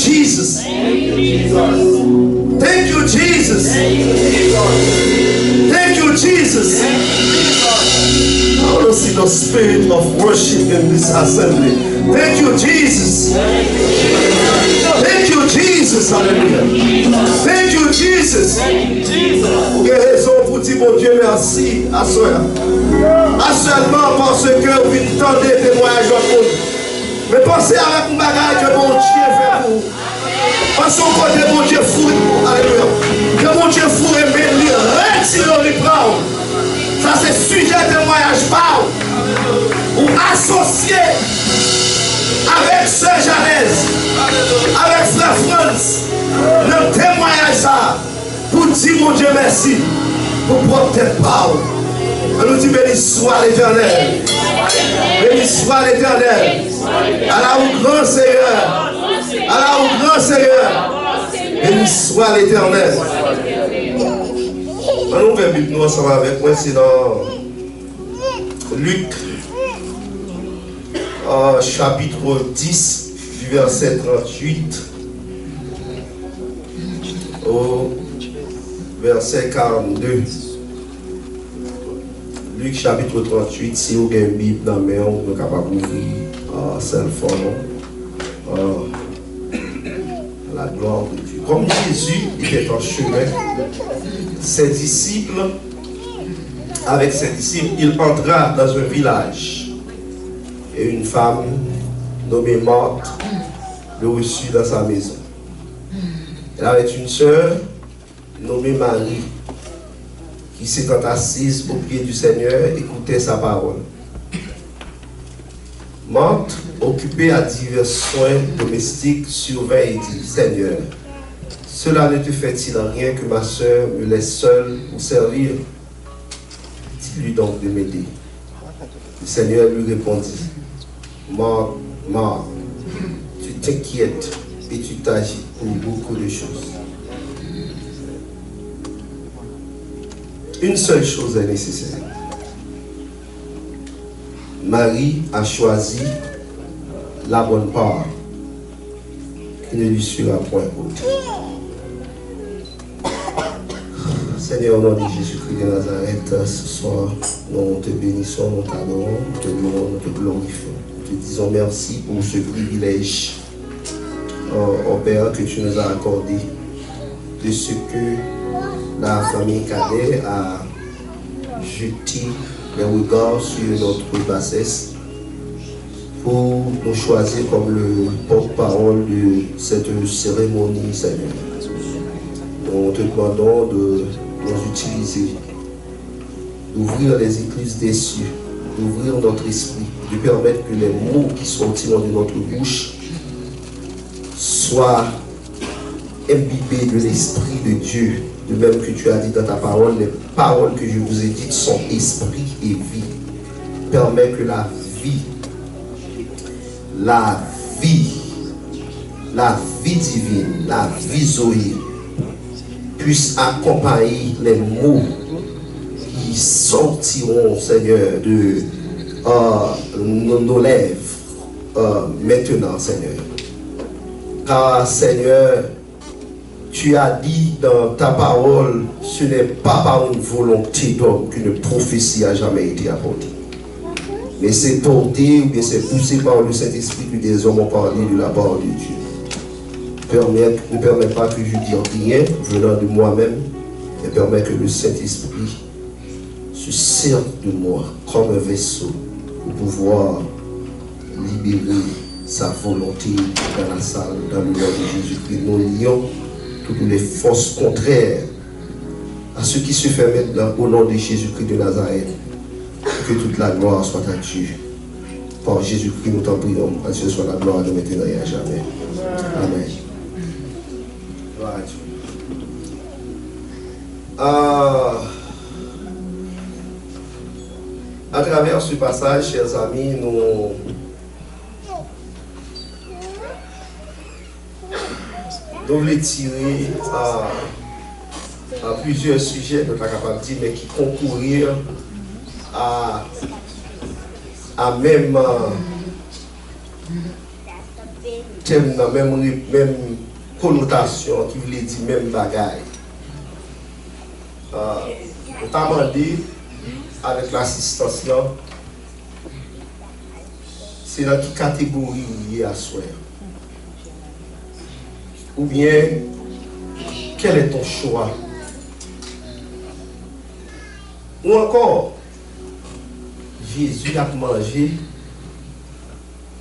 Jesus. Thank you, Jesus. Thank you, Jesus. I want to see the spirit of worship in this assembly. Thank you, Jesus. Thank you, Jesus. Hallelujah. Thank you, Jesus. Vous avez raison pour dire, mon Dieu, merci à soi. Seulement parce que vous entendez des témoignages de monde. Mais pensez avec mon bagage que mon Dieu fait pour vous. Pensez au côté de mon Dieu fou. Alléluia. Que mon Dieu fou et lui retire le prend. Ça c'est sujet de témoignage par ou associé avec Sœur Janès, avec Frère France, le témoignage ça pour dire mon Dieu merci pour porter parole. On nous dit béni soit l'Éternel. Béni soit l'Éternel. Allah au grand Seigneur. Allah au grand Seigneur. Béni soit l'Éternel. On nous fait nous ensemble avec moi, c'est dans Luc chapitre 10 du verset 38 au verset 42. Luc chapitre 38, si vous avez une Bible dans la main, vous êtes capable d'ouvrir celle forme. La gloire de Dieu. Comme Jésus était en chemin, avec ses disciples, il entra dans un village et une femme nommée Marthe le reçut dans sa maison. Elle avait une sœur nommée Marie qui s'étant assise au pied du Seigneur écoutait sa parole. Marthe, occupée à divers soins domestiques, surveille et dit, Seigneur, cela ne te fait-il rien que ma sœur me laisse seule pour servir? Dis-lui donc de m'aider. Le Seigneur lui répondit, Marthe, tu t'inquiètes et tu t'agis pour beaucoup de choses. Une seule chose est nécessaire. Marie a choisi la bonne part qui ne lui sera point ôtée. Seigneur, au nom de Jésus-Christ de Nazareth, ce soir, nous te bénissons, nous t'adorons, nous te louons, nous te glorifions. Nous te disons merci pour ce privilège, oh Père, que tu nous as accordé, de ce que la famille Cadet a jeté les regards sur notre bassesse pour nous choisir comme le porte-parole de cette cérémonie, Seigneur. Nous te demandons de nous utiliser, d'ouvrir les écluses des cieux, d'ouvrir notre esprit, de permettre que les mots qui sortiront de notre bouche soient imbibés de l'Esprit de Dieu. De même que tu as dit dans ta parole, les paroles que je vous ai dites sont esprit et vie. Permets que la vie divine, la vie Zoé, puisse accompagner les mots qui sortiront, Seigneur, de nos lèvres maintenant, Seigneur. Car, Seigneur, tu as dit dans ta parole, ce n'est pas par une volonté d'homme qu'une prophétie a jamais été apportée. Mais c'est porté ou bien c'est poussé par le Saint-Esprit que des hommes ont parlé de la part de Dieu. Ne permets pas que je dise rien venant de moi-même, mais permets que le Saint-Esprit se serve de moi comme un vaisseau pour pouvoir libérer sa volonté dans la salle, dans le nom de Jésus-Christ. Nous lions toutes les forces contraires à ce qui se fait maintenant au nom de Jésus-Christ de Nazareth. Que toute la gloire soit à Dieu. Par Jésus-Christ, nous t'en prions. À Dieu soit la gloire de maintenant et à jamais. Amen. Gloire à Dieu. À travers ce passage, chers amis, nous voulons tirer à plusieurs sujets, nous sommes capables de dire, mais qui concourir à même thème, même connotation, qui voulait dire même bagaille. Notamment dit, avec l'assistance là, c'est dans quelle catégorie liée à soi. Ou bien, quel est ton choix? Ou encore, Jésus a mangé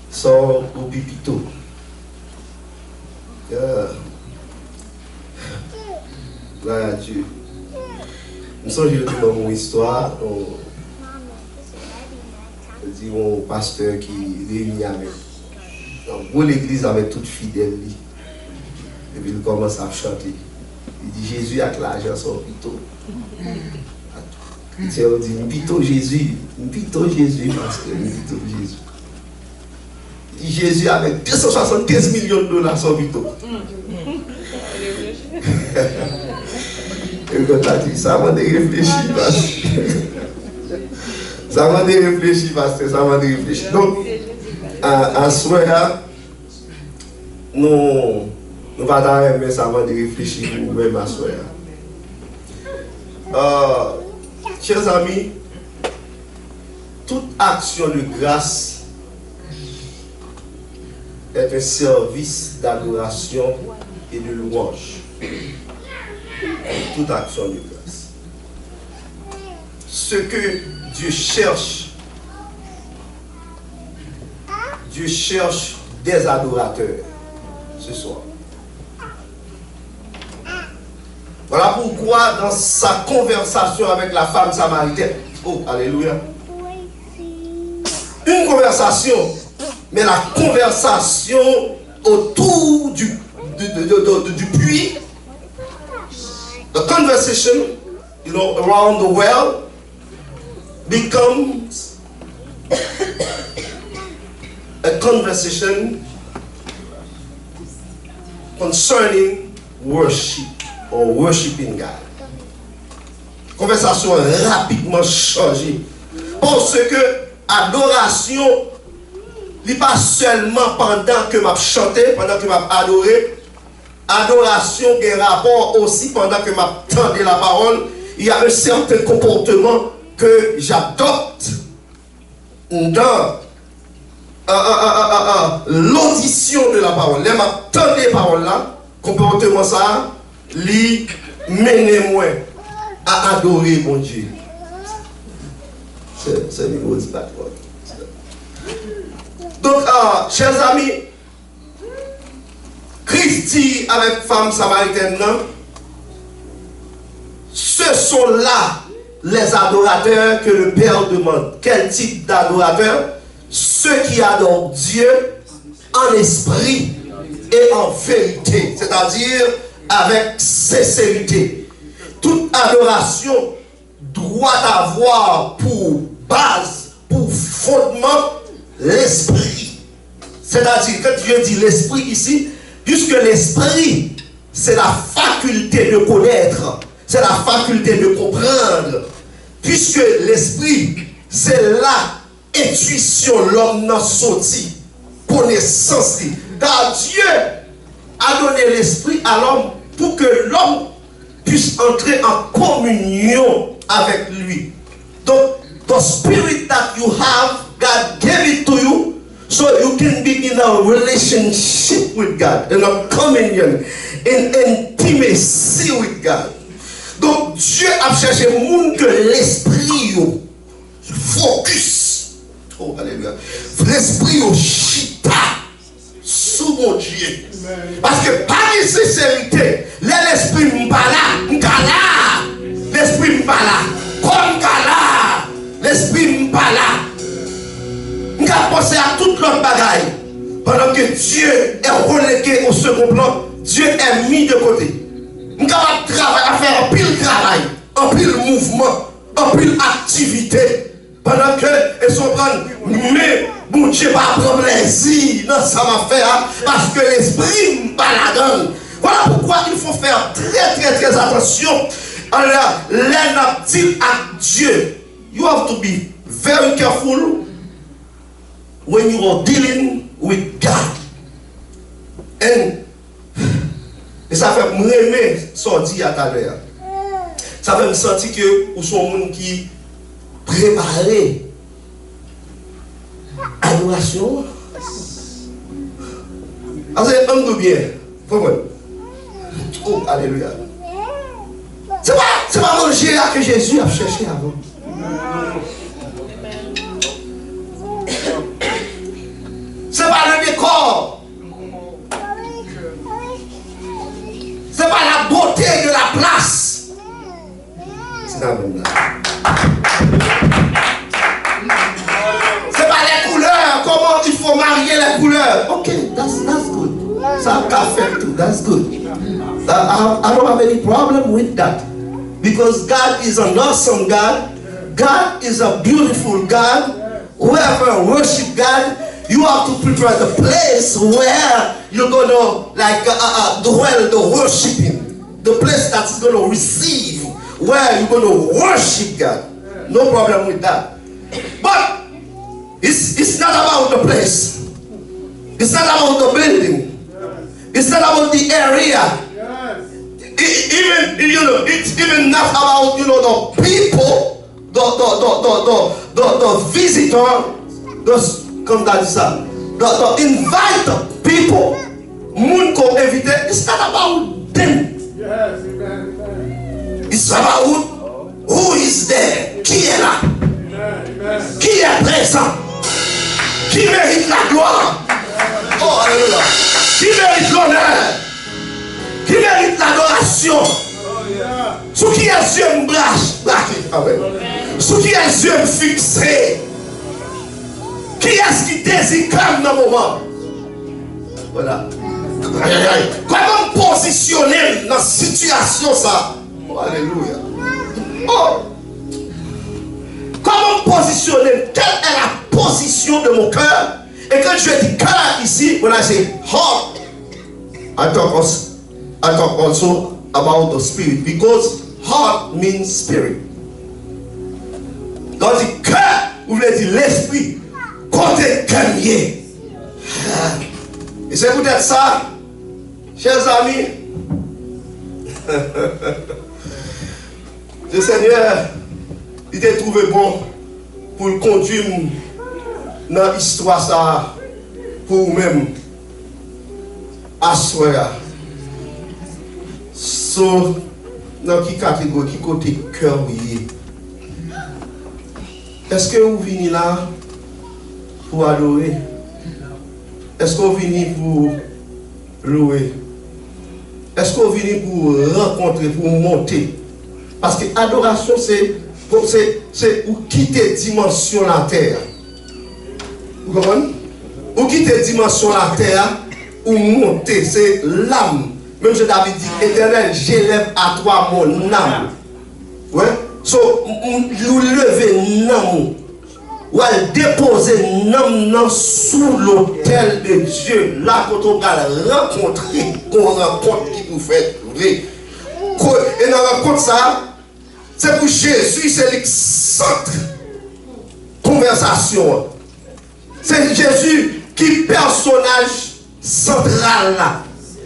son au pipito. Gloire à Dieu. Nous sommes dans mon histoire. Dit mon pasteur qui réunit avec l'église avec toute fidèle. Et puis il commence à chanter. Il dit Jésus a l'argent sur pito. Il dit pito Jésus, parce que pito Jésus. Il dit Jésus avec 275 millions de dollars sur pito. Et quand tu as dit ça, m'a réfléchi parce que ça m'a réfléchi parce que ça m'a réfléchi. Donc, à ce moment-là, nous allons mais ça m'a réfléchi pour nous-mêmes à ce moment-là. Chers amis, toute action de grâce est un service d'adoration et de louange. Toute action de grâce. Ce que Dieu cherche des adorateurs ce soir. Voilà pourquoi dans sa conversation avec la femme samaritaine, oh alléluia, une conversation, mais la conversation autour du puits, the conversation, around the well becomes a conversation concerning worship or worshiping God. Conversation rapidement changée. Parce que adoration n'est pas seulement pendant que m'a chanté, pendant que m'a adoré. Adoration a un rapport aussi pendant que m'a tendu la parole. Il y a un certain comportement que j'adopte dans l'audition de la parole. Là, m'a tendu la parole là, comportement ça, lui mène moi à adorer mon Dieu. C'est le niveau du patron. Donc, chers amis, Christ dit avec femme samaritaine, ce sont là les adorateurs que le Père demande. Quel type d'adorateurs? Ceux qui adorent Dieu en esprit et en vérité, c'est-à-dire avec sincérité. Toute adoration doit avoir pour base, pour fondement, l'esprit. C'est-à-dire, quand Dieu dit l'esprit ici, puisque l'esprit, c'est la faculté de connaître, c'est la faculté de comprendre, puisque l'esprit, c'est la intuition, l'homme n'a sorti, connaissance. Car Dieu a donné l'esprit à l'homme pour que l'homme puisse entrer en communion avec lui. Donc, the spirit that you have, God gave it to you, so you can be in a relationship with God, in a communion, in intimacy with God. Donc, Dieu a cherché le monde que l'esprit focus. Oh, alléluia. L'esprit chita sous mon Dieu. Parce que par sincérité, l'esprit m'pala, l'esprit m'pala, comme kala, l'esprit m'pala. Nous avons pensé à toute l'autre bagaille. Pendant que Dieu est relégué au second plan, Dieu est mis de côté. Nous avons faire un pile travail, un pile mouvement, un pile activité. Pendant que ils sont prendre, mais bon Dieu va prendre plaisir dans ça m'a fait, parce que l'esprit me balade. Voilà pourquoi il faut faire très attention. Alors, l'un dit à Dieu, you have to be very careful when you are dealing with God. Et ça fait me aimer sortir à ta l'heure. Ça fait me sentir que vous sont monde qui préparé adoration. Parce que homme de bien, oh alléluia. C'est pas manger là que Jésus a cherché avant. C'est pas le décor. C'est pas la beauté de la place. C'est la même là. C'est pas les couleurs. Comment il faut marier les couleurs. Ok, that's good. Ça a fait tout. That's good. I don't have any problem with that. Because God is an awesome God. God is a beautiful God. Whoever worship God, you have to prepare the place where you're going to dwell the worshiping. The place that's going to receive, where you're going to worship God. No problem with that. But it's not about the place. It's not about the building. It's not about the area. It's even not about the people, the visitor, the invite people. Moun ko invite. It's not about them. Yes, amen. It's about who is there. Qui est là? Amen. Qui est présent? Qui mérite la gloire? Oh, alléluia. Qui mérite l'honneur? Qui mérite l'adoration? Sous qui est yeux me braqué? Sous qui est yeux me fixé? Qui est-ce qui désire comme dans le moment? Voilà. Comment positionner dans la situation ça? Oh, alléluia. Oh. Comment positionner? Quelle est la position de mon cœur? Et quand je dis cœur ici, when I say heart, I talk also about the spirit, because heart means spirit. Dans le cœur, vous voulez dire l'esprit. Côté camier. Et c'est peut-être ça, chers amis. Le Seigneur, il t'a trouvé bon pour le conduire dans l'histoire ça pour vous-même. Assoya. So, dans quelle catégorie, qui côté cœur oui. Est-ce que vous venez là pour adorer? Est-ce que vous venez pour louer? Est-ce que vous venez pour rencontrer, pour monter? Parce que l'adoration, c'est où quitter dimension la terre. Vous comprenez? Où quitter dimension la terre, ou monter, c'est l'âme. Même je t'avais dit, Éternel, j'élève à toi mon âme. Ouais? So, nous lever l'âme. Ou elle déposer l'âme sous l'autel de Dieu. Là, quand on va rencontrer, qu'on rencontre qui nous fait vrai. Et dans la rencontre ça, c'est pour Jésus, c'est le centre conversation. C'est Jésus qui personnage central là.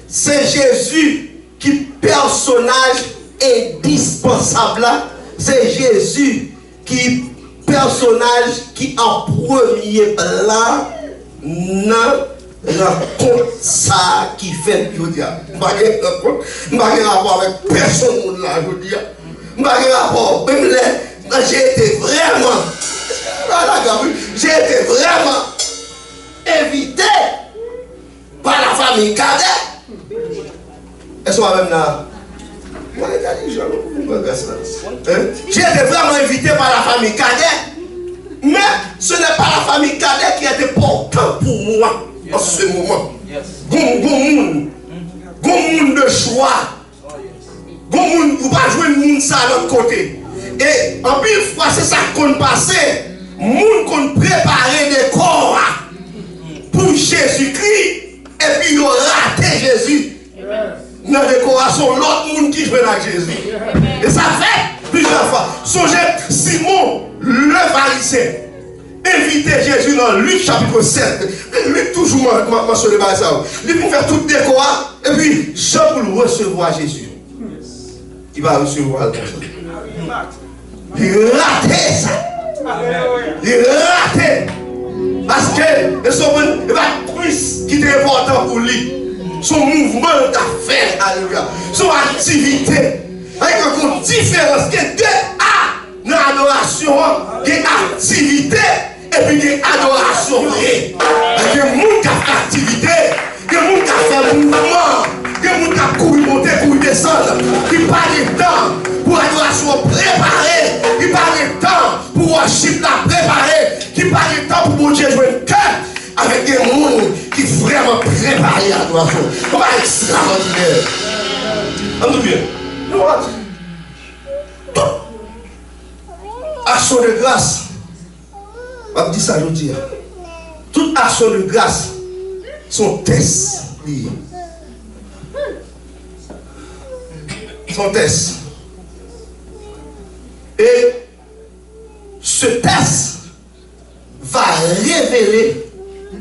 C'est Jésus qui personnage indispensable là. C'est Jésus qui personnage qui en premier plan dans rencontre ça qui fait je dis je n'ai rapport avec personne là je dis je n'ai rapport même j'ai été vraiment invité par la famille Cadet. Est-ce qu'on va même là? J'ai été vraiment invité par la famille Cadet, mais ce n'est pas la famille Cadet qui était important pour moi en ce moment. Goun de choix. Goun, vous ne pas jouer le monde ça à l'autre côté. Et en plus, fois, c'est ça qu'on passait. Moun qu'on préparait des corps pour Jésus-Christ, et puis ils ont raté Jésus. Dans la décoration, l'autre monde qui joue avec Jésus. Et ça fait plusieurs fois. Songez Simon, le pharisien. invité Jésus dans Luc chapitre 7. Luc toujours mentionné par ça. Lui pour faire toute décor. Et puis, Jean pour recevoir Jésus. Il va recevoir comme ça. Il raté ça. Il raté. Parce que il va plus qui est important pour lui. Son mouvement d'affaires, alléluia. Son activité. Avec une différence. Il y a deux A dans l'adoration. Il y a activité et puis il y a adoration. Il y a des gens qui ont activité. Il y a des gens qui ont fait mouvement. Il y a des gens qui ont couru, monter, couru, descendre. Il n'y a pas de temps pour adoration préparée. Il n'y a pas de temps pour worship la préparée. Il n'y a pas de temps pour mon Dieu jouer le cœur. Avec des gens qui vraiment préparés à l'adoration. Comment extraordinaire. On nous bien. Toute action de grâce, on va dire ça, je veux dire. Toute action de grâce, son test lié. Son test. Et ce test va révéler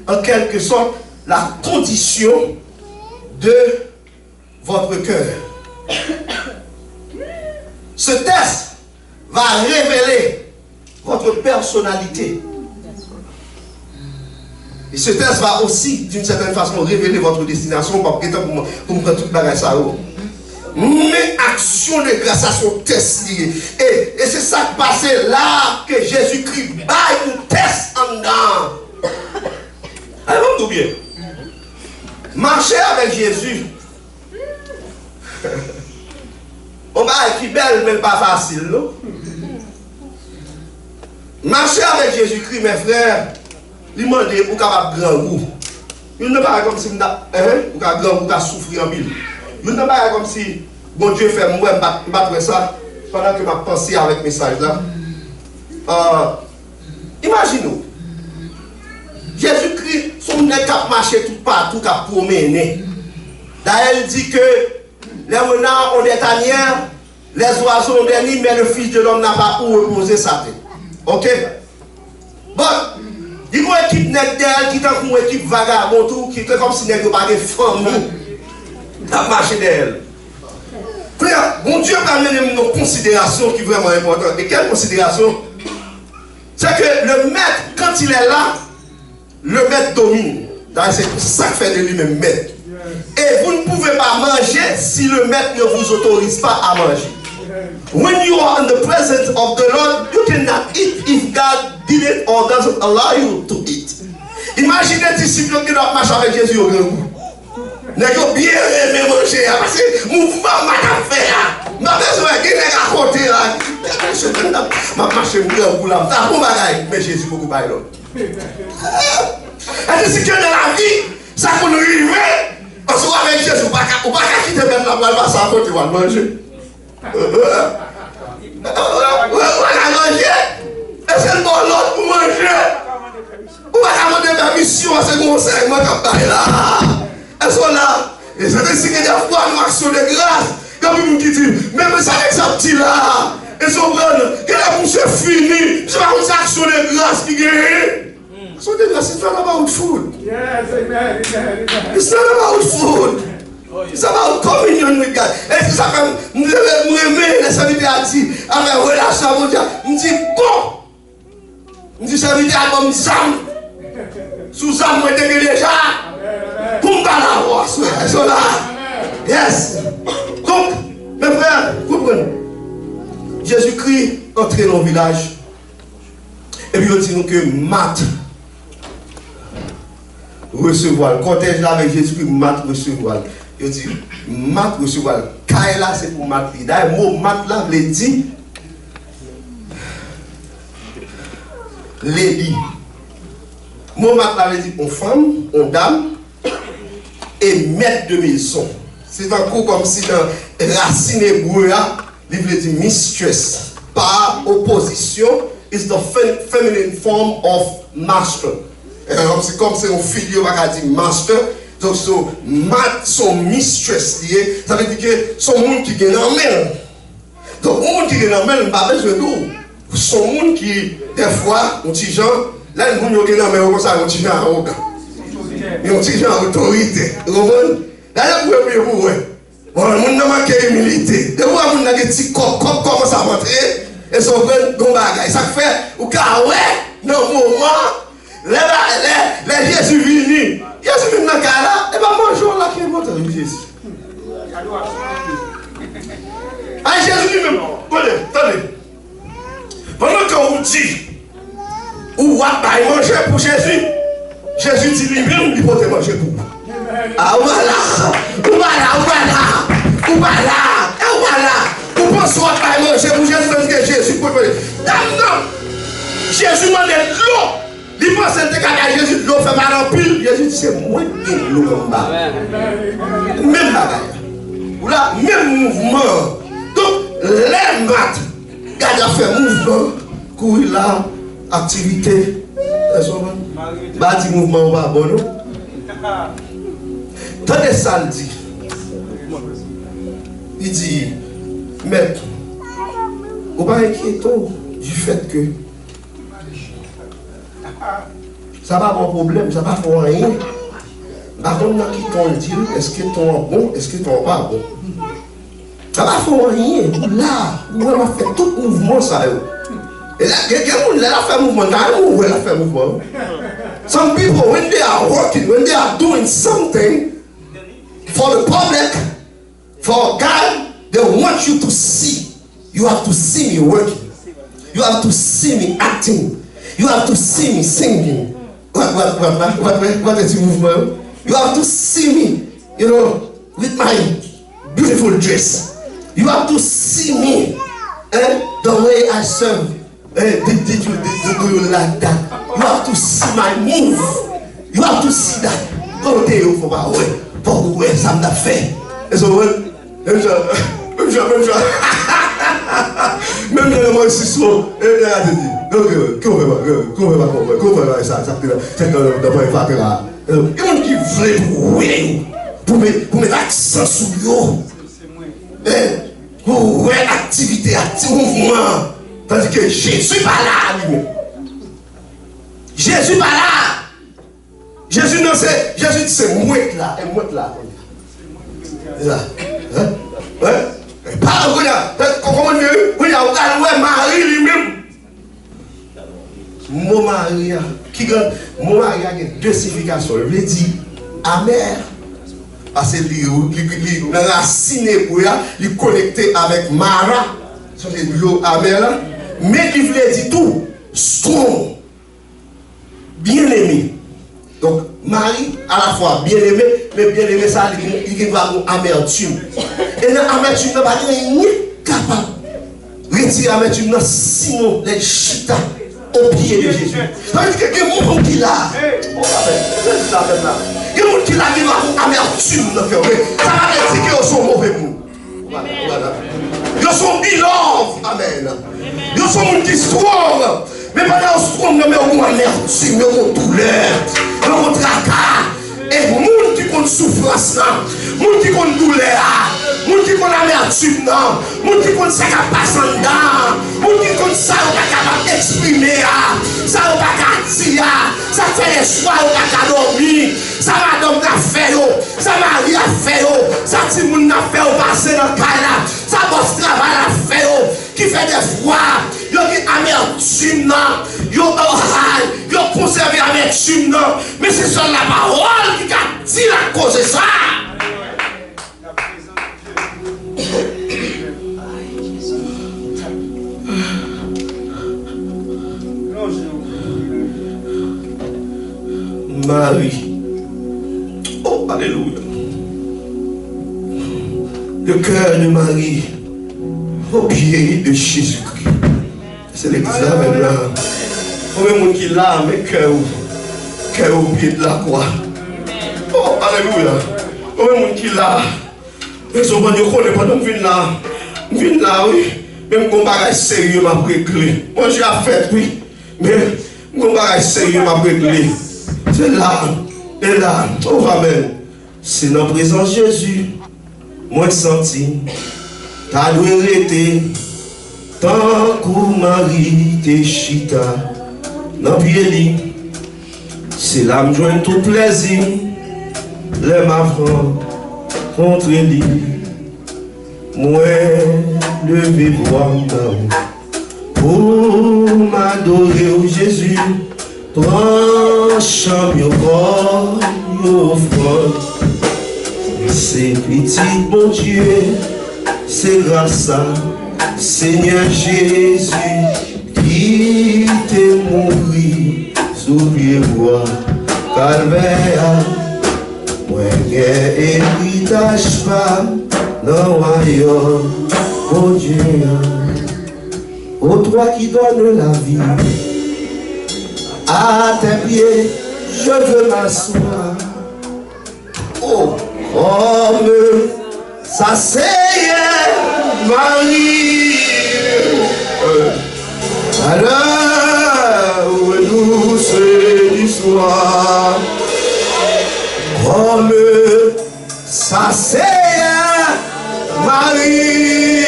en quelque sorte la condition de votre cœur. Ce test va révéler votre personnalité. Et ce test va aussi, d'une certaine façon, révéler votre destination. Pour me prendre toute bagage ça. Mais action de grâce à son test lié. Et c'est ça qui passait là que Jésus-Christ baille un test en dedans. Allez-vous tout bien. Marcher avec Jésus. On va être belle, mais pas facile, non? Marcher avec Jésus-Christ, mes frères, il m'a dit, vous avez grand goût. Il ne pas comme si vous avez grand goût à souffrir en pile. Il ne pas comme si, bon Dieu fait moi, battre ça, pendant que je pensé avec le message là. Imaginez-vous. Jésus-Christ, son nez qui marché tout partout, qui a promené. D'ailleurs, il dit que les renards ont des tanières, les oiseaux ont des nids, mais le Fils de l'homme n'a pas où reposer sa tête. Ok? Bon, il y a une équipe d'elle qui est une équipe vagabond, qui est comme si elle n'avait pas de famille. Qui a marché d'elle. Frère, mon Dieu va amener une considération qui est vraiment importante. Et quelle considération? C'est que le maître, quand il est là, le maître domine. C'est ça qui fait de lui-même maître. Et vous ne pouvez pas manger si le maître ne vous autorise pas à manger. When you are in the presence of the Lord, you cannot eat if God didn't or doesn't allow you to eat. Imaginez les disciples qui doivent marcher avec Jésus au grand goût. Ils ont bien aimé manger parce que mouvement m'a fait. Ma besoin de quelqu'un à côté là. Ma marche au grand goût là. Ça bon bagaille, mais Jésus beaucoup bail l'autre. C'est que dans la vie, ça qu'on arrive. Parce qu'avec Jésus, on ne va pas quitter même la balle, parce qu'on va manger. On va manger. Est-ce que bon l'autre pour manger? On va demander ma mission à ce conseil, moi qui parle là. Elles sont là. Et c'est ainsi que des fois, nous action de grâce. Quand vous qui dit, même ça avec sa petite là, elles sont bonnes. Quelle est pour se finir? C'est pas une action de grâce qui gagne. So it's not about food. Yes, amen. It's not about food. It's about communion with God. Et c'est ça que nous aimer les serviteurs à dire, avec relation avec Dieu. Nous dit bon. Nous dit serviteur comme Sam. Sous Sam, moi t'es déjà. Pour me la voir, ils sont là. Yes. Donc, mes frères, comprenez. Jésus-Christ entrait dans le village. Et puis il dit nous que Marthe recevoir. Le cortège là avec Jésus-Christ, Marthe recevoir. Il dit, Marthe recevoir. Kaila, c'est pour Marthe. D'ailleurs, le mot Marthe là, il dit, lady. Le mot Marthe là, il dit, on femme, on dame, et maître de maison. C'est un coup comme si dans racine hébreu, il veut dire mistress. Par opposition, is the feminine form of master. C'est comme si on figure va dire master. Donc son mistress lié, ça veut dire que son monde qui gagne en main. Donc monde qui gagne en main, pas besoin de nous. Son monde qui des fois, on dit gens, Là, nous avons comme ça, on tire arrogant. On tire en autorité. Vous comprenez? Là, vous pouvez vous. On a manqué humilité. De voir qu'on a des petits cops commencent à rentrer et sont pleins de bagages. Ça fait, ou car ouais, dans le moment, les Jésus venu. Jésus venu dans le cas là, et bien bonjour là qui est monté Jésus. Ah, Jésus lui-même, attendez. Pendant qu'on vous dit, ou va manger pour Jésus, Jésus dit lui-même, il peut manger pour vous. Ah voilà, vous pensez pas manger pour Jésus parce que Jésus peut manger. Non, Jésus m'a dit l'eau. Il pense que Jésus l'eau fait mal en pile. Jésus dit c'est moi qui ai l'eau comme ça. Même bagaille. Ou là, même mouvement. Donc, les maths, quand a fait mouvement, courir là, activité, bâti mouvement pas bon. Tendez ça le dit. Il dit, maître, vous pas inquiéter du fait que ça va avoir un problème, ça va faire rien. Par contre, qui t'ont dit, est-ce que ton bon, est-ce que ton pas bon? Ça va faire rien. Là, vous allez faire tout mouvement ça. Et là, quelqu'un a fait mouvement, où elle a fait mouvement. Some people, when they are working, when they are doing something for the public, for God, they want you to see. You have to see me working. You have to see me acting. You have to see me singing. What is the movement? You have to see me, you know, with my beautiful dress. You have to see me, the way I serve. Did you like that? You have to see my move. You have to see that. Don't tell you for my way. For where some that fait. Et so when, même les mots ici sont, et là tu dis, qu'on fait pas ça, c'est d'abord il va faire. Il y a des gens qui veulent pour mettre l'accent sur eux. Pour l'activité, mouvement. Tandis que Jésus pas là lui-même. Jésus pas là. Jésus non c'est, Jésus dit c'est mouette là, et mouette là. C'est ça. Ouais. Pas comment oui, Marie lui-même. Mon mari mon mari a deux significations. Il dit amer. Parce que il racine pour il connecté avec Mara. C'est l'eau amère là. Mais il voulait dire tout strong, bien aimé. Donc Marie à la fois bien aimé, mais bien aimé ça il va avoir amertume. Et dans l'amertume n'a pas rien capable retirer l'amertume sinon les chita au pied de Jésus. C'est-à-dire que il y a des gens qui là. Il y a des gens qui là qui va avoir amertume dans le cœur. Ça va dire qu'ils sont mauvais pour nous. Voilà. Ils sont beloved. Amen. Ils sont une qui strong. Mais pendant strong, mais on a amertume, on a douleur, on a tracas. Et les gens qui ont souffrance, les gens qui ont douleur, les gens qui ont amertume, les gens qui ont ça qui passe en dedans, les gens qui ont ça qui sont capables d'exprimer, ça qui pas dire, ça fait les choix qui pas dormir, ça madame a fait, ça mari a fait, ça petit monde a fait passer dans le cas, ça boss travail a fait, qui fait des fois, yo qui amertume, yo conservé amertume, mais c'est sur la parole qui a dit la cause de ça. Marie. Oh, alléluia. Le cœur de Marie au pied de Jésus-Christ. C'est l'examen là. Combien de monde qui l'a, mais cœur au pied de la croix. Oh, alléluia. Combien de monde qui l'a. Mais son bon Dieu connaît pas, donc viens là, oui. Même qu'on va sérieux, m'a réglé. Moi, j'ai fait, oui. Mais qu'on va sérieux, m'a réglé. C'est là, et là, oh amen. C'est dans la présence de Jésus, moi senti, t'as dû arrêter, tant que Marie te chita, dans pied C'est l'âme joint tout plaisir, les m'apprend contre lui. Moi, levé voir pour m'adorer au Jésus, tranchant mon corps, mon front. C'est petit bon Dieu, c'est grâce à Seigneur Jésus qui t'est mouru sous les bois calvaire. Moi, j'ai héritage pas dans le royaume, mon Dieu. Ô toi qui donnes la vie, à tes pieds, je veux m'asseoir. Oh, comme ça c'est Marie. À l'heure où nous c'est l'histoire. Comme ça c'est Marie.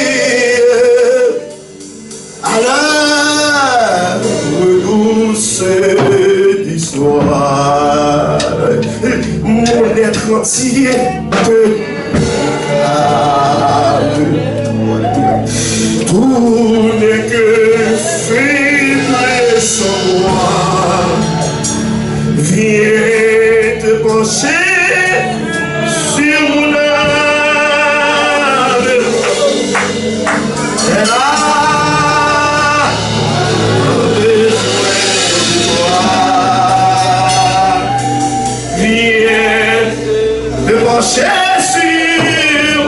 À l'heure où nous c'est l'histoire. Mon être entier tout n'est que faible sans moi. Viens te pencher sur mon âme. Elle a besoin de toi. Viens te pencher sur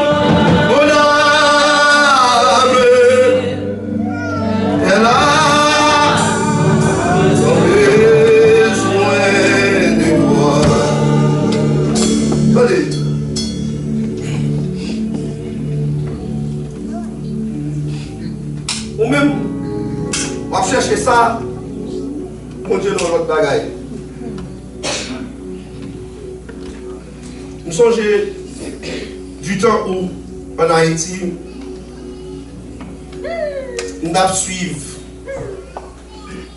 mon âme. Elle a besoin de toi. Allez. Ou même, on va chercher ça, mon Dieu, dans notre bagaille. Nous songeons du temps où, en Haïti, nous avons suivi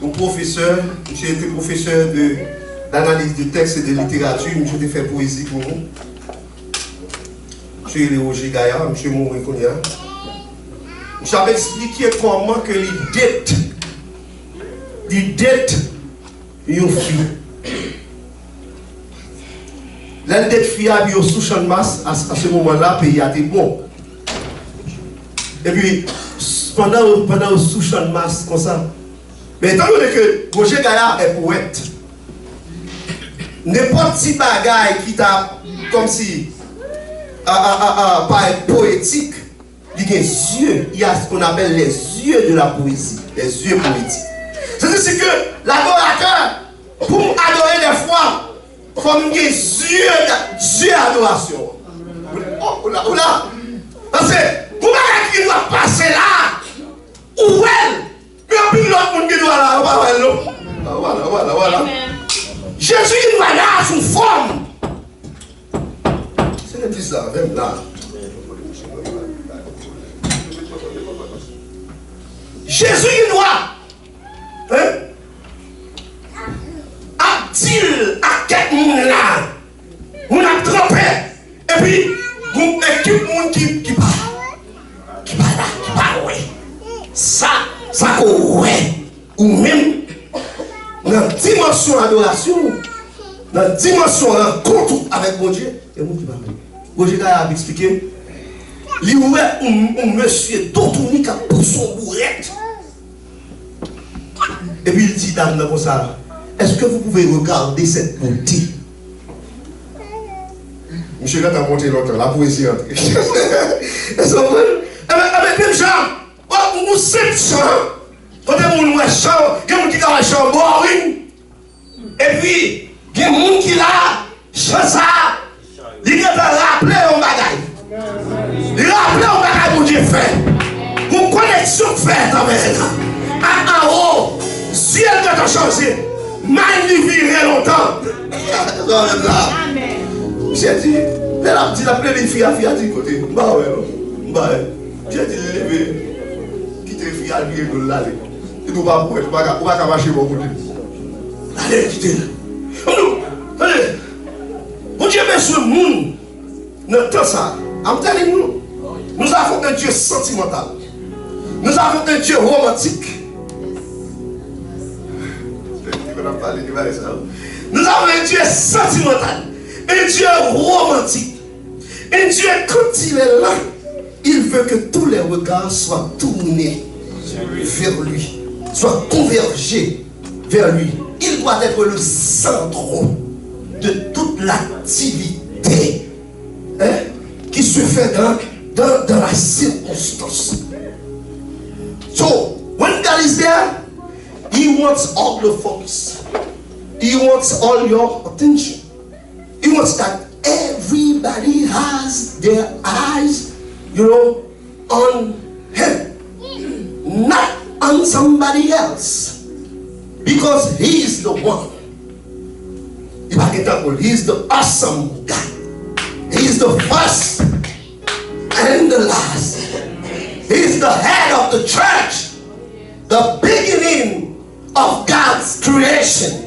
un professeur, j'ai été professeur d'analyse de texte et de littérature, j'ai fait poésie pour nous. M. Roger Gaillard, M. Mouri Kounia. J'avais expliqué comment que les dettes, une fille. La dette fille a eu sous champ de masse, à ce moment-là, le pays a été bon. Et puis, pendant sous champ de masse, comme ça, mais étant donné que Roger Gaillard est poète, n'importe qui bagaille qui t'a, comme si, pas poétique, il y a des yeux, il y a ce qu'on appelle les yeux de la poésie, les yeux poétiques. C'est-à-dire que l'adorateur, pour adorer des fois, il faut avoir des yeux d'adoration. Oula. Parce que, pour qui doit passer là, où elle, mais puis l'autre monde qui doit là, voilà. Jésus il doit là sous forme. C'est plus ça, même là. Jésus il doit, a-t-il à quel monde là, on a trompé, et puis, on équipe monde qui parle, ouais. Ça ouais. Ou même, dans la dimension d'adoration, dans la dimension de rencontre avec mon Dieu, et mon Dieu parle. Roger a expliqué, il y a un monsieur Totouni pour son bourrette. Et puis il dit, dame, comme ça, est-ce que vous pouvez regarder cette beauté? Monsieur, quand tu as monté longtemps, la poésie entre. Est-ce que vous avez même genre, nous sommes chants, quand on a chant, il y a des gens qui ont chant boring. Et puis, il y a des gens qui là, chant ça, il y a rappeler un bagaille. Il rappeler un bagaille pour Dieu fait. Une connexion faite avec elle. En haut, si elle doit changer, magnifier longtemps. J'ai dit, la petite appelée les filles, a dit côté. Bah ouais. J'ai dit, lever, quitter les filles à lui et de l'aller. Et nous va pour elle, on va marcher pour côté. Allez, quittez. Mon Dieu, besoin de monde dans tout ça. I'm telling you, nous avons un Dieu sentimental. Nous avons un Dieu romantique. Nous avons un Dieu sentimental, un Dieu romantique. Un Dieu, quand il est là, il veut que tous les regards soient tournés vers lui, soient convergés vers lui. Il doit être le centre de toute l'activité qui se fait dans la circonstance. So, when God is there, He wants all the focus. He wants all your attention. He wants that everybody has their eyes, on Him, not on somebody else, because He is the one. He is the awesome God. He is the first and the last. He is the head of the church, the beginning of God's creation.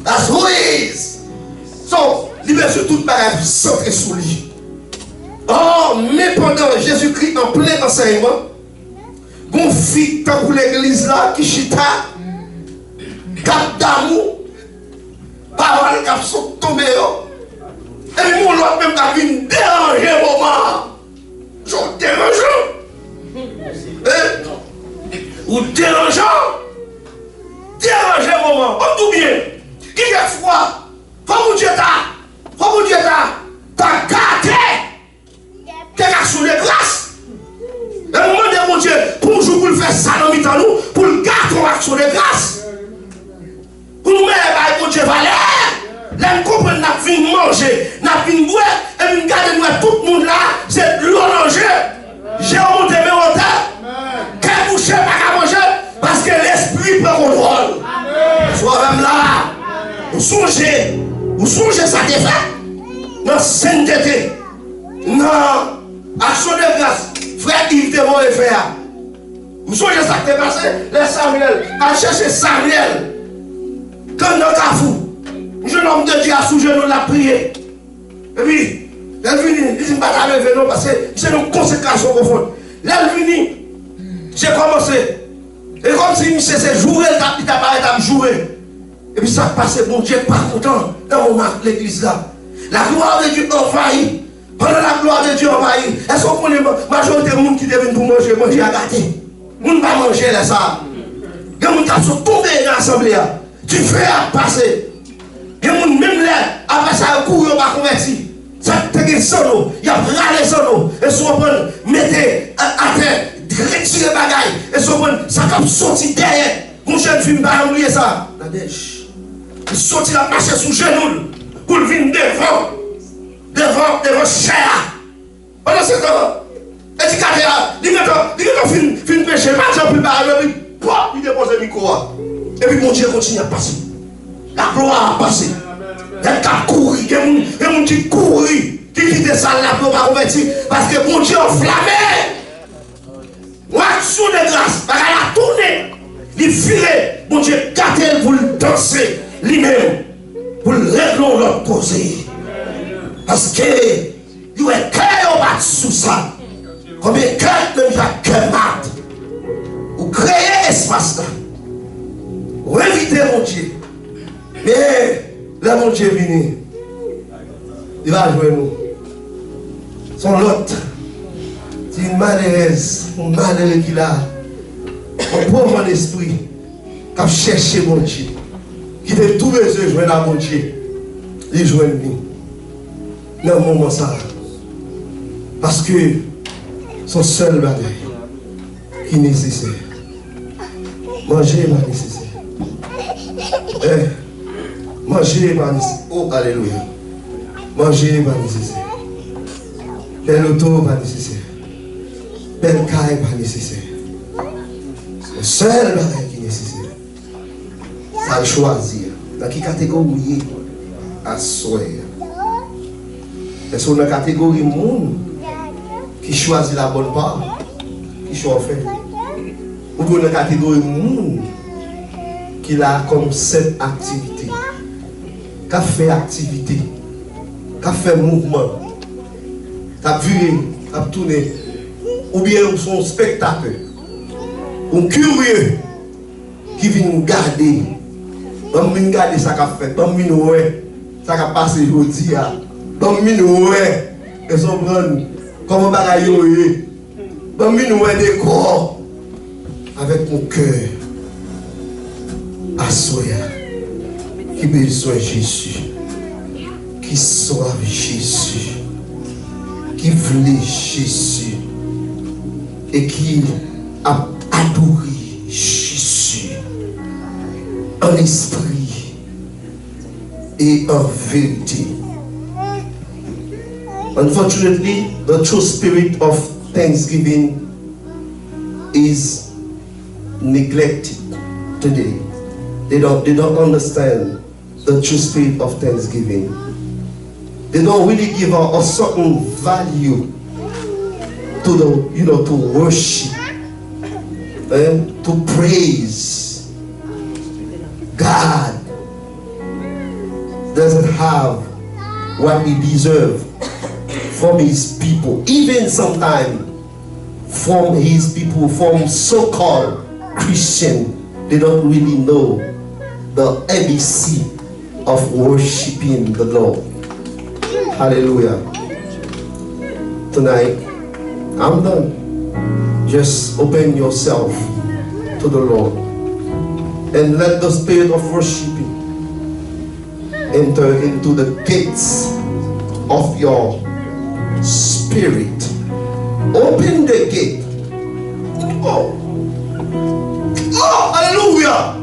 That's who He is. So, libère toute bagaille centrée sur lui. Oh, mais pendant Jésus-Christ en plein enseignement, gon fit tant pour l'église là qui chita, cap d'amour, parole cap sont tombées. Et puis mon l'autre même qui vient déranger un moment. J'en dérangeant. Ou dérangeant. Déranger un moment. On tout bien. Qui est froid? Comment Dieu t'a gâté. T'es sous les grâces. Et au moment de mon Dieu, pour nous pour faire ça dans nous, pour le gâter action de grâce. Pour nous mettre mon Dieu valeur. Là, nous comprenons, nous venons manger, nous venons boire, et nous regardons tout le monde là, c'est l'oranger. J'ai remonté mes hauteurs. Qu'elle bouche pas qu'à manger, parce que l'esprit prend contrôle. Soit même là, vous songez ça défait. Dans sainteté, dans action de grâce, frère Yves de mon faire. Vous songez ça qui est passé, les Samuel, à chercher Samuel, quand dans Carrefour. Un jeune homme de Dieu a sous genou l'a prié. Et puis, elle est venue, il dit, pas lever non, parce que c'est une consécration profonde. Elle est venue, j'ai commencé. Et comme si M. s'est joué, il t'a pas joué. Et puis ça passé, bon Dieu, pas content dans l'église là. La gloire de Dieu envahit. Pendant la gloire de Dieu envahit, est-ce qu'on connaît la majorité des gens qui deviennent pour manger à gâter? Ils ne pas manger là ça. Les gens qui sont tombés dans l'assemblée. Tu fais à passer. Les gens même là, après ça, ils courent, ils ne sont pas convertis. Ça te fait son il y a râlé son et souvent mettez à terre, retirez les bagailles, et souvent ça comme sorti derrière. Mon jeune fille va oublier ça. La dèche. Il sortit la marche sous genou pour venir devant cher. Pendant ce temps, et tu fin péché, pas de plus bas, il dépose le micro. Et puis mon Dieu continue à passer. La gloire a passé. Il y a couru, il y a des gens qui courent, qui quittent ça là pour pas convertir, parce que mon Dieu enflammé. L'action de grâce, il a tourné, il filait, mon Dieu gâté pour le danser, lui-même, pour le régler l'autre posé. Parce que, il y a cœur au bas sous ça. Combien de cœur même il y a cœur mat. Vous créez espace là. Vous invitez mon Dieu. Mais, là mon Dieu est venu. Il va jouer nous. Son lot. C'est une malheureuse, un malheureux qu'il a. Un pauvre esprit qui a cherché mon Dieu. Qui a tout besoin de jouer à mon Dieu. Il joue lui. Dans le moment ça. Parce que son seul bagage qui est nécessaire. Manger est pas nécessaire. Manger n'est pas nécessaire. Oh, alléluia. Manger n'est pas nécessaire. Belle auto n'est pas nécessaire. Belle caille n'est pas nécessaire. Le seul bagage qui est nécessaire, c'est de choisir. Dans quelle catégorie à soi? Est-ce qu'on a une catégorie monde qui choisit la bonne part, qui choisit? Ou bien une catégorie monde qui a comme cette activité. qui fait activité, qui fait mouvement, qui viré, qui tourné, ou bien son spectateur, un curieux qui vient garder, dans vient garder ça qu'a fait, dans ça qu'a passé aujourd'hui, dans et son prendre comment bagaille dans des corps avec mon cœur assoya qui besoin de Jésus, qui soit Jésus, qui voulait Jésus et qui a adoré Jésus en esprit et en vérité. Unfortunately, the true spirit of thanksgiving is neglected today. They don't understand the true spirit of thanksgiving. They don't really give a certain value to the to worship and to praise. God doesn't have what he deserves from his people, even sometimes from his people, from so-called Christian. They don't really know the ABC of worshiping the Lord. Hallelujah. Tonight, I'm done. Just open yourself to the Lord and let the spirit of worshiping enter into the gates of your spirit. Open the gate. Oh, hallelujah.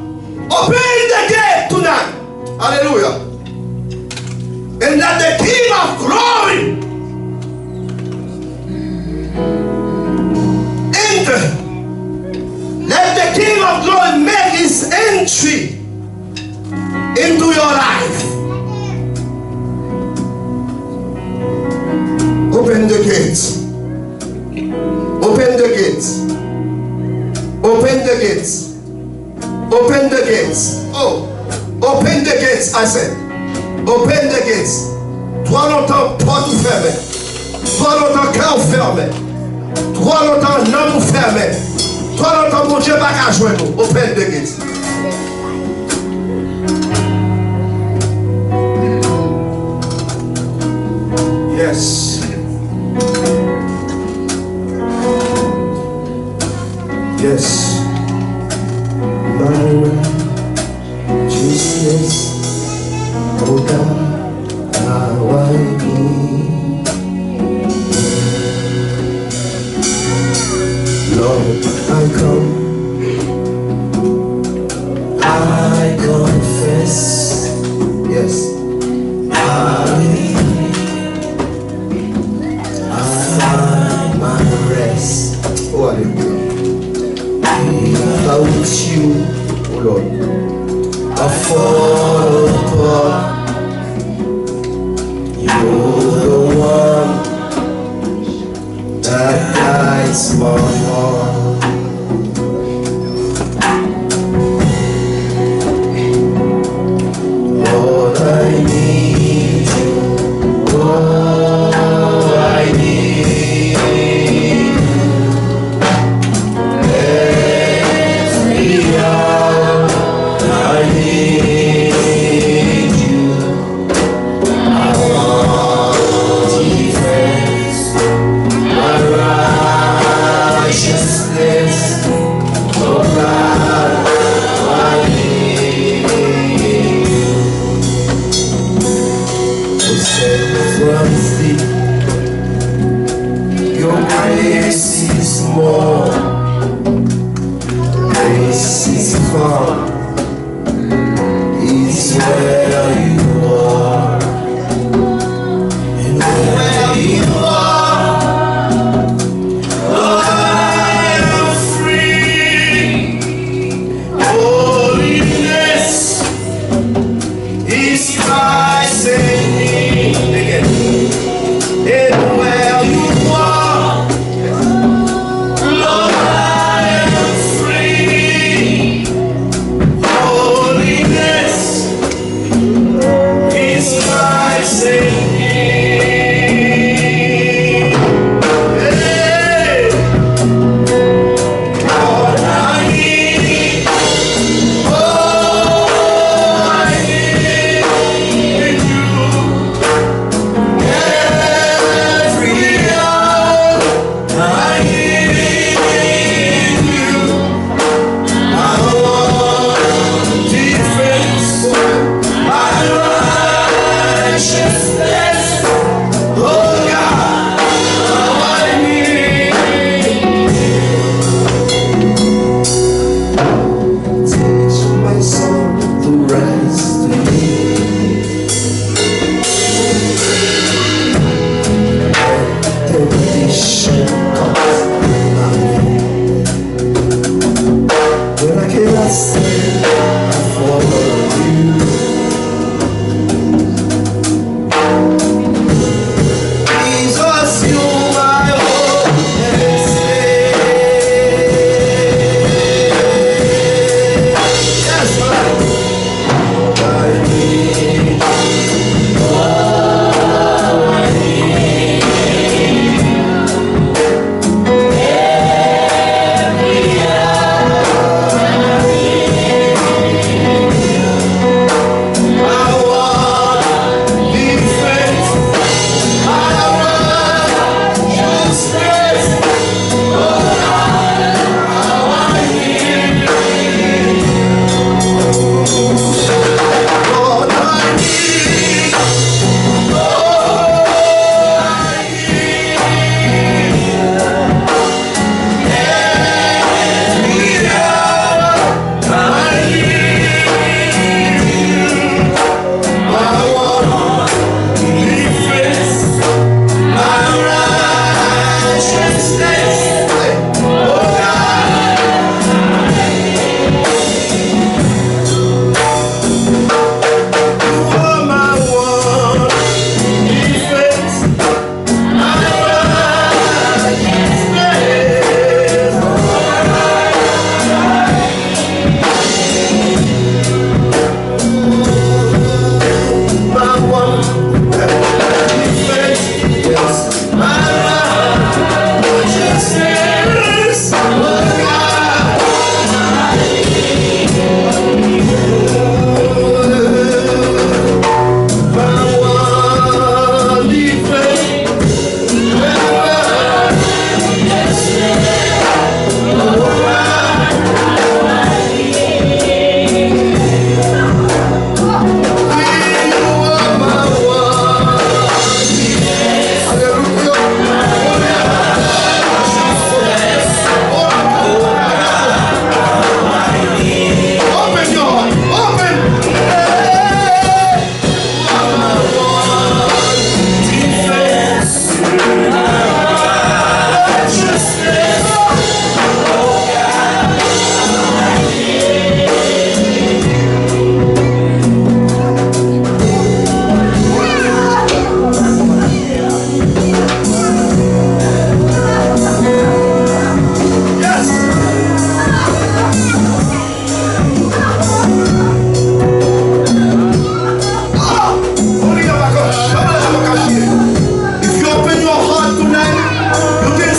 Open the gate tonight. Hallelujah. And let the King of Glory enter. Let the King of Glory make his entry into your life. Open the gates. Open the gates. Open the gates. Open the gates. Oh, open the gates, I said. Open the gates. Toi longtemps porte fermée. Toi longtemps cœur fermé. Toi longtemps l'âme fermé. Toi longtemps mon Dieu pas qu'à jouer nous. Open the gates. Yes. Yes. My righteousness, oh God, how I need. Lord, I confess. Yes. I find my rest. Oh, hallelujah. Without you, oh Lord, I fall apart. You're the one that guides my heart. Lord, I need you. Oh, I need you. Every hour I need you. I want defense, my righteousness.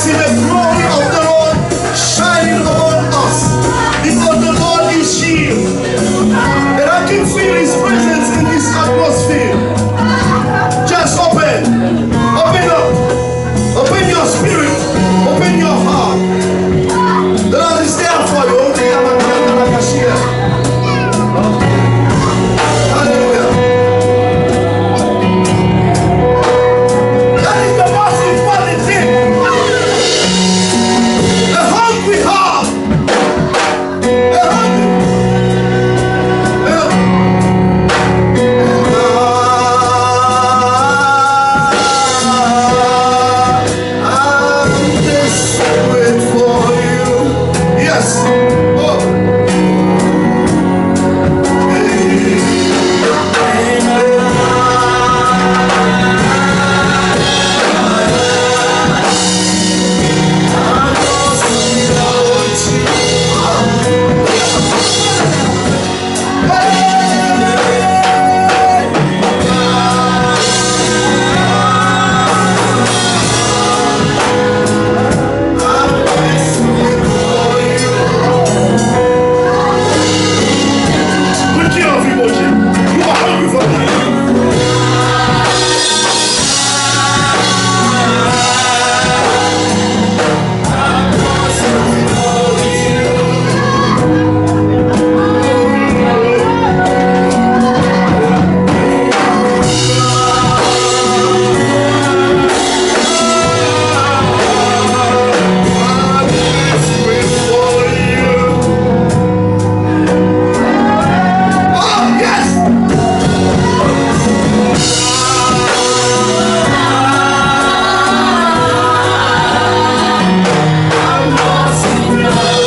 see the glory of the Lord shining upon us because the Lord is here. And I can feel His presence in this atmosphere. Just open up, open your spirit, open your heart. The Lord is there for you. Hallelujah. That is the most important thing. A hungry heart. A hungry. I'm desperate for you. Yes. Oh. Look here, everybody. You are hungry for me. I'm desperate for you. Oh, yes! I'm lost without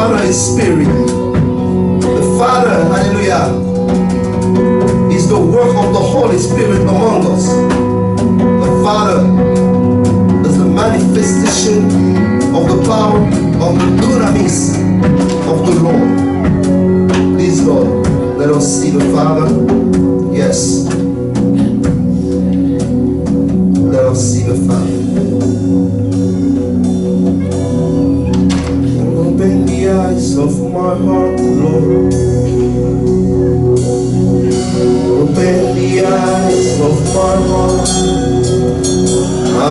Father is spirit. The Father, hallelujah, is the work of the Holy Spirit among us. The Father is the manifestation of the power of the dunamis of the Lord. Please, Lord, let us see the Father. Yes. Let us see the Father. Open the eyes of my heart, Lord. Open the eyes of my heart.